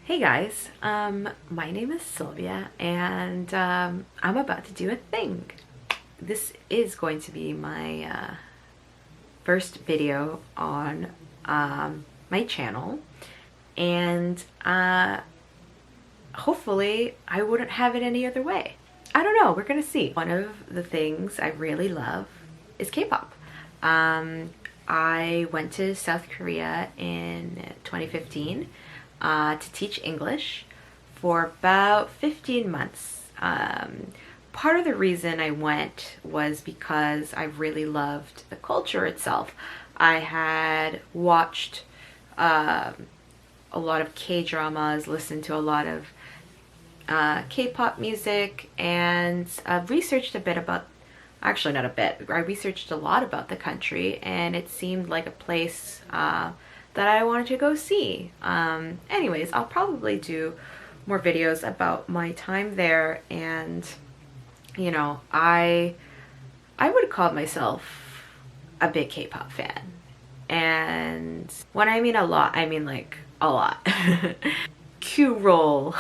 Hey guys, my name is Silvia and I'm about to do a thing. This is going to be my first video on my channel, and hopefully I wouldn't have it any other way. I don't know, we're gonna see. One of the things I really love is K-pop. I went to South Korea in 2015 to teach English for about 15 months. Part of the reason I went was because I really loved the culture itself. I had watched a lot of K-dramas, listened to a lot of K-pop music, and researched a bit about, actually not a bit, I researched a lot about the country, and it seemed like a place that I wanted to go see. Anyways, I'll probably do more videos about my time there, and you know, I would call myself a big K-pop fan. And when I mean a lot, I mean like a lot. Cue roll.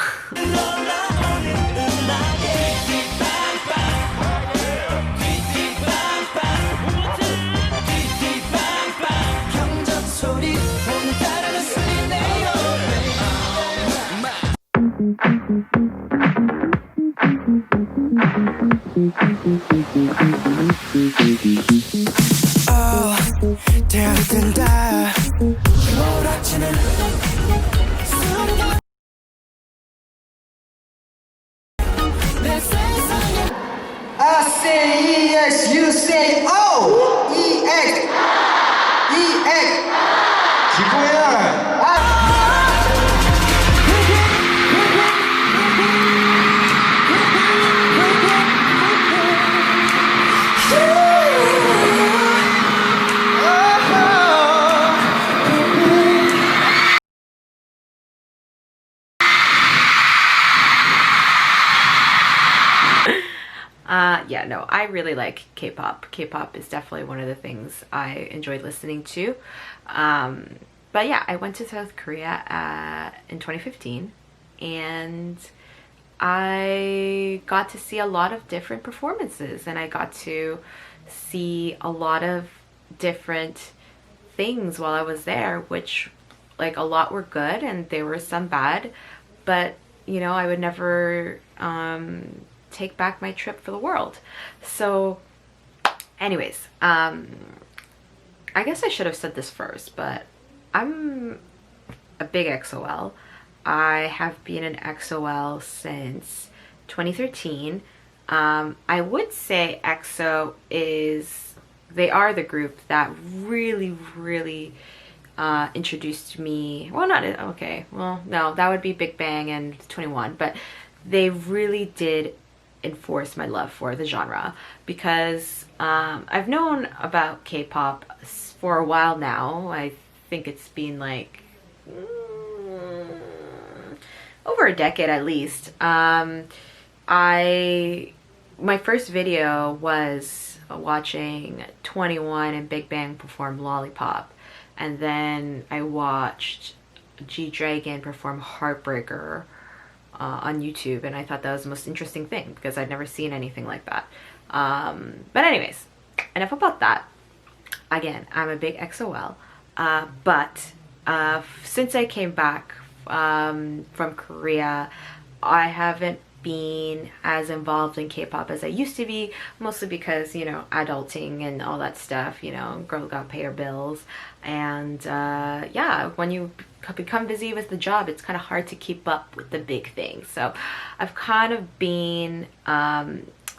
I say EX, you say O. EX, EX. 기분이야. Yeah, no, I really like K-pop. K-pop is definitely one of the things I enjoyed listening to. But yeah, I went to South Korea in 2015, and I got to see a lot of different performances, and I got to see a lot of different things while I was there, which like a lot were good and there were some bad, but you know, I would never take back my trip for the world. So anyways, I guess I should have said this first, but I'm a big XOL. I have been an XOL since 2013. I would say EXO they are the group that really introduced me, well, not, okay, well, no, that would be Big Bang and 21, but they really did enforce my love for the genre, because I've known about K-pop for a while now. I think it's been like over a decade at least. My first video was watching 21 and Big Bang perform Lollipop, and then I watched G-Dragon perform Heartbreaker on YouTube, and I thought that was the most interesting thing because I'd never seen anything like that. But anyways, enough about that. Again, I'm a big XOL, but since I came back from Korea, I haven't been as involved in K-pop as I used to be, mostly because, you know, adulting and all that stuff, you know, girl gotta pay her bills, and yeah, when you become busy with the job, it's kind of hard to keep up with the big things. So I've kind of been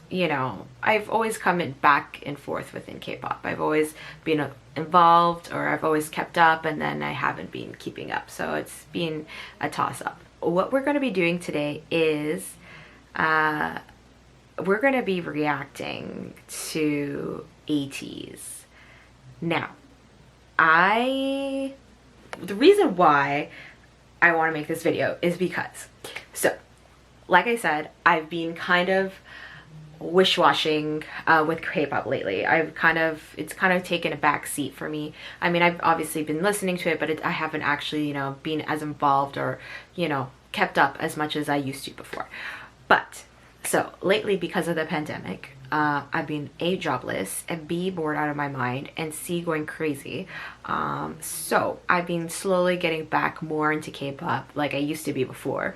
you know, I've always come back and forth within K-pop. I've always been involved, or I've always kept up, and then I haven't been keeping up, so it's been a toss-up. What we're going to be doing today is we're going to be reacting to ATEEZ. Now, the reason why I want to make this video is because, so like I said, I've been kind of wish-washing with K-pop lately. It's kind of taken a back seat for me. I mean, I've obviously been listening to it, but I haven't actually, you know, been as involved or, you know, kept up as much as I used to before. But so lately, because of the pandemic, I've been A, jobless, and B, bored out of my mind, and C, going crazy. So I've been slowly getting back more into K-pop like I used to be before.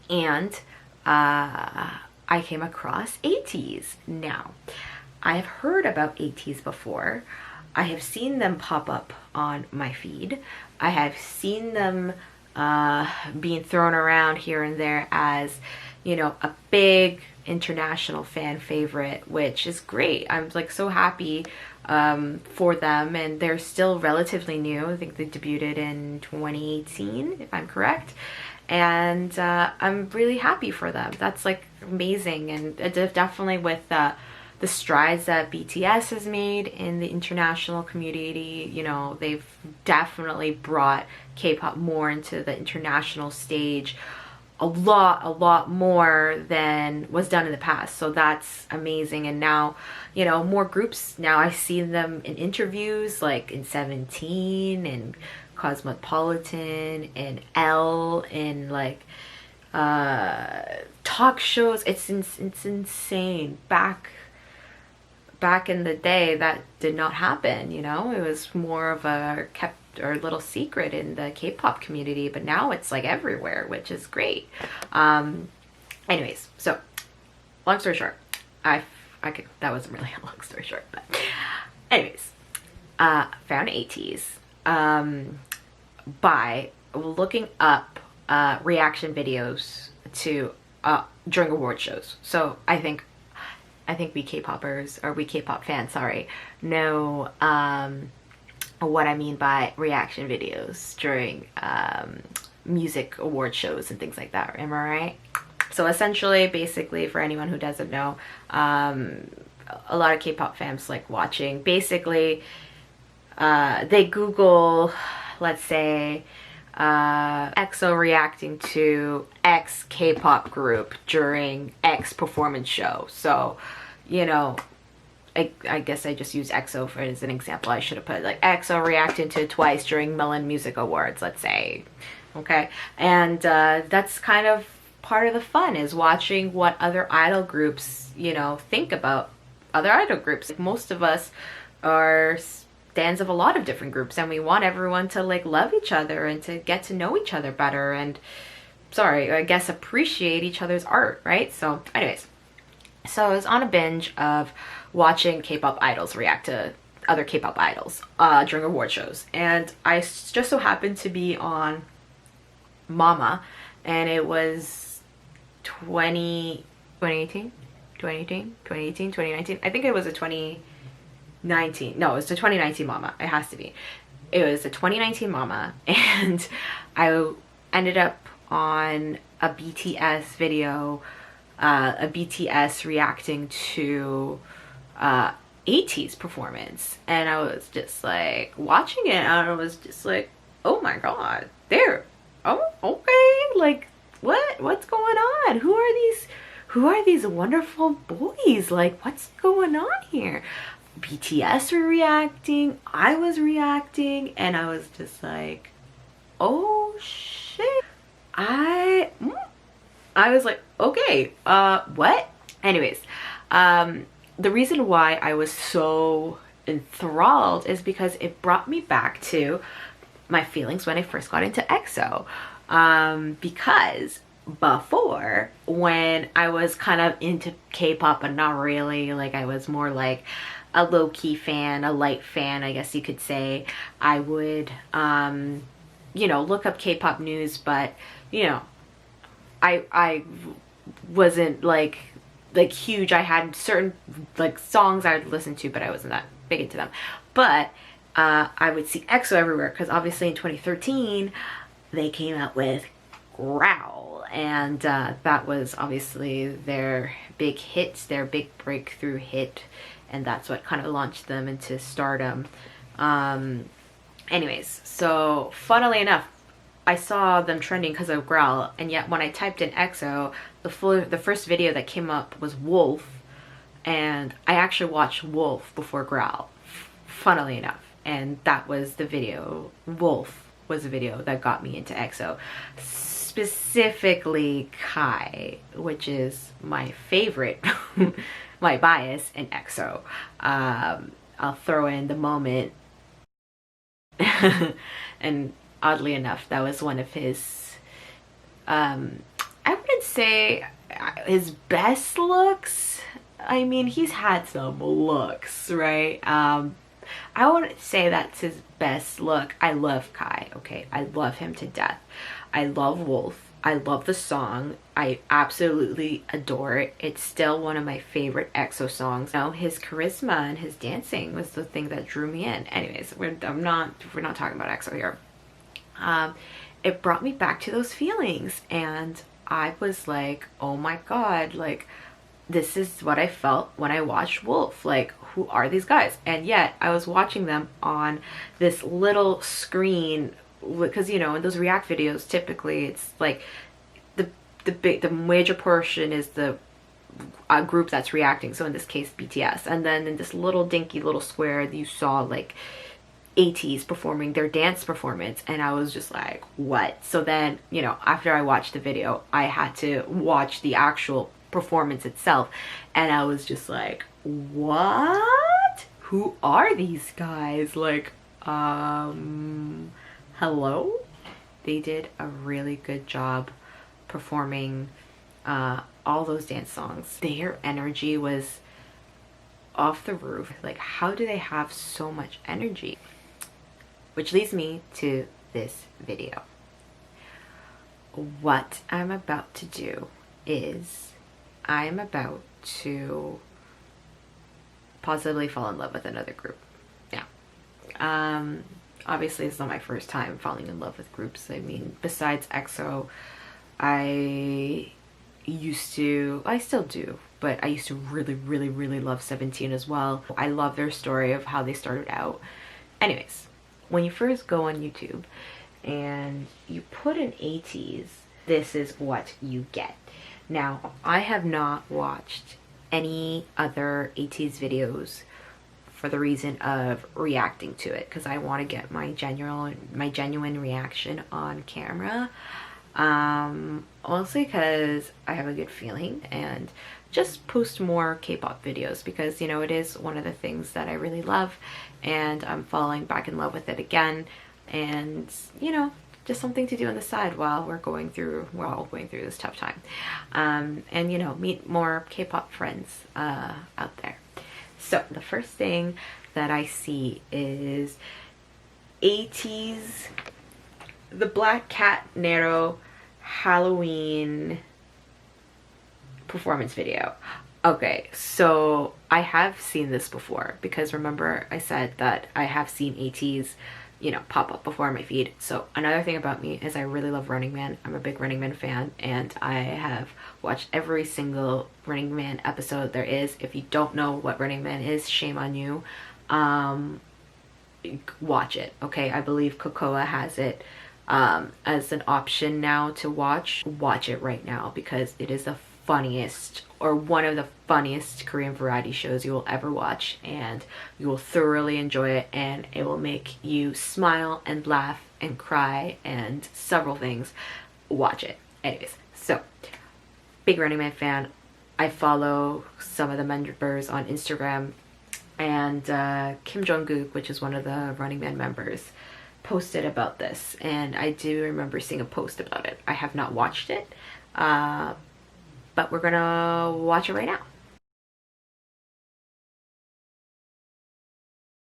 And I came across ATEEZ. Now, I have heard about ATEEZ before. I have seen them pop up on my feed. I have seen them being thrown around here and there as, you know, a big international fan favorite, which is great. I'm like so happy for them, and they're still relatively new. I think they debuted in 2018, if I'm correct. And I'm really happy for them. That's like amazing, and definitely with the strides that BTS has made in the international community, you know, they've definitely brought K-pop more into the international stage, a lot more than was done in the past. So that's amazing. And now, you know, more groups, now I see them in interviews like in 17 and Cosmopolitan and Elle and like talk shows. It's insane. Back in the day, that did not happen, you know. It was more of a kept or little secret in the K-pop community, but now it's like everywhere, which is great. Anyways, so long story short, I could, that wasn't really a long story short, but anyways, found ATEEZ by looking up reaction videos to during award shows. So I think we K-poppers, or we K-pop fans, sorry, know what I mean by reaction videos during music award shows and things like that. Am I right? So essentially, basically, for anyone who doesn't know, a lot of K-pop fans like watching, basically, they Google, let's say, EXO reacting to X K-pop group during X performance show. So, you know, I guess I just use EXO for as an example. I should have put like EXO reacting to Twice during Melon Music Awards, let's say. Okay, and that's kind of part of the fun, is watching what other idol groups, you know, think about other idol groups. Like, most of us are fans of a lot of different groups, and we want everyone to like love each other and to get to know each other better, and I guess appreciate each other's art, right? So anyways, so I was on a binge of watching K-pop idols react to other K-pop idols during award shows, and I just so happened to be on Mama, and it was 2018, 2019. I think it was a 2019. No, it was the 2019 Mama. It has to be. It was the 2019 Mama, and I ended up on a BTS video, a BTS reacting to ATEEZ performance, and I was just like watching it, and I was just like, oh my god, oh, okay, like what's going on? Who are these wonderful boys? Like, what's going on here? BTS were reacting, I was reacting, and I was just like, oh shit. I was like, okay, what? Anyways, the reason why I was so enthralled is because it brought me back to my feelings when I first got into EXO. Because before, when I was kind of into K-pop but not really, like I was more like a low-key fan, a light fan, I guess you could say, I would you know, look up K-pop news, but you know, I wasn't like huge. I had certain like songs I would listen to, but I wasn't that big into them. But I would see EXO everywhere, because obviously in 2013 they came out with Growl, and that was obviously their big hit, their big breakthrough hit, and that's what kind of launched them into stardom. Anyways, so funnily enough, I saw them trending because of Growl, and yet when I typed in EXO, the first video that came up was Wolf, and I actually watched Wolf before Growl, funnily enough, and that was the video. Wolf was the video that got me into EXO. specifically Kai, which is my favorite, my bias in EXO. I'll throw in the moment, and oddly enough, that was one of his, I wouldn't say his best looks. I mean, he's had some looks, right? I wouldn't say that's his best look. I love Kai, okay? I love him to death. I love Wolf. I love the song. I absolutely adore it. It's still one of my favorite EXO songs. Now, his charisma and his dancing was the thing that drew me in. Anyways, we're not talking about EXO here. It brought me back to those feelings, and I was like, oh my god, like, this is what I felt when I watched Wolf. Like, who are these guys? And yet I was watching them on this little screen, because you know, in those react videos, typically it's like the major portion is the group that's reacting, so in this case BTS, and then in this little dinky little square you saw like ATEEZ performing their dance performance, and I was just like, what? So then, you know, after I watched the video, I had to watch the actual performance itself, and I was just like, what? Who are these guys? Like, hello? They did a really good job performing all those dance songs. Their energy was off the roof. Like, how do they have so much energy? Which leads me to this video. What I'm about to do is I'm about to possibly fall in love with another group. Yeah. Obviously it's not my first time falling in love with groups. I mean, besides EXO, I still do, but I used to really love 17 as well. I love their story of how they started out. Anyways, when you first go on YouTube and you put in ATEEZ, this is what you get. Now, I have not watched any other ATEEZ videos for the reason of reacting to it, because I want to get my genuine reaction on camera. Mostly because I have a good feeling, and just post more K-pop videos because, you know, it is one of the things that I really love, and I'm falling back in love with it again, and, you know, just something to do on the side while we're all going through this tough time, and, you know, meet more K-pop friends out there. So the first thing that I see is ATEEZ, the Black Cat Nero Halloween performance video. Okay, so I have seen this before, because remember I said that I have seen ATEEZ, you know, pop up before on my feed. So another thing about me is I really love Running Man. I'm a big Running Man fan, and I have watched every single Running Man episode there is. If you don't know what Running Man is, shame on you. Watch it, okay? I believe Cocoa has it as an option now to watch. Watch it right now, because it is the funniest, or one of the funniest Korean variety shows you will ever watch, and you will thoroughly enjoy it, and it will make you smile and laugh and cry and several things. Watch it. Anyways, so big Running Man fan. I follow some of the members on Instagram, and Kim Jong-kook, which is one of the Running Man members, posted about this, and I do remember seeing a post about it. I have not watched it, but we're gonna watch it right now.